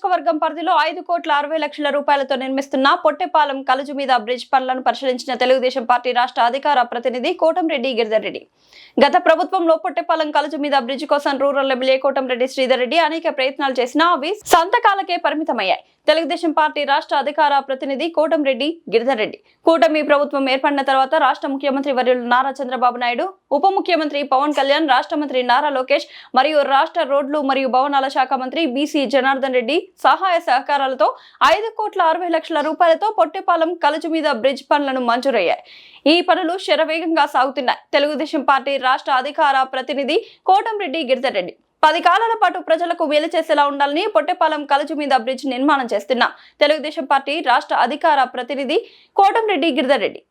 నియోజకవర్గం పరిధిలో 5,60,00,000 రూపాయలతో నిర్మిస్తున్న పొట్టెపాలెం కలుజు మీద బ్రిడ్జ్ పనులను పరిశీలించిన తెలుగుదేశం పార్టీ రాష్ట్ర అధికార ప్రతినిధి కోటంరెడ్డి గిరిధర్ రెడ్డి. గత ప్రభుత్వంలో పొట్టెపాలెం కలుజు మీద బ్రిడ్జ్ కోసం రూరల్ ఎమ్మెల్యే కోటంరెడ్డి శ్రీధర్ రెడ్డి అనేక ప్రయత్నాలు చేసినా అవి సంతకాలకే పరిమితమయ్యాయి. తెలుగుదేశం పార్టీ రాష్ట్ర అధికార ప్రతినిధి కోటంరెడ్డి గిరిధర్ రెడ్డి కూటమి ప్రభుత్వం ఏర్పడిన తర్వాత రాష్ట్ర ముఖ్యమంత్రి వర్యులు నారా చంద్రబాబు నాయుడు, ఉప ముఖ్యమంత్రి పవన్ కళ్యాణ్, రాష్ట్ర మంత్రి నారా లోకేష్ మరియు రాష్ట్ర రోడ్లు మరియు భవనాల శాఖ మంత్రి బీసీ జనార్దన్ రెడ్డి సహాయ సహకారాలతో 5,60,00,000 రూపాయలతో పొట్టెపాలెం కలుజు మీద బ్రిడ్జ్ పనులను మంజూరయ్యాయి. ఈ పనులు శరవేగంగా సాగుతున్నాయి. తెలుగుదేశం పార్టీ రాష్ట్ర అధికార ప్రతినిధి కోటంరెడ్డి గిరిధర్ రెడ్డి 10 కాలాల పాటు ప్రజలకు మేలు చేసేలా ఉండాలని పొట్టెపాలెం కలుజు మీద బ్రిడ్జ్ నిర్మాణం చేస్తున్న తెలుగుదేశం పార్టీ రాష్ట్ర అధికార ప్రతినిధి కోటంరెడ్డి గిరిధర్ రెడ్డి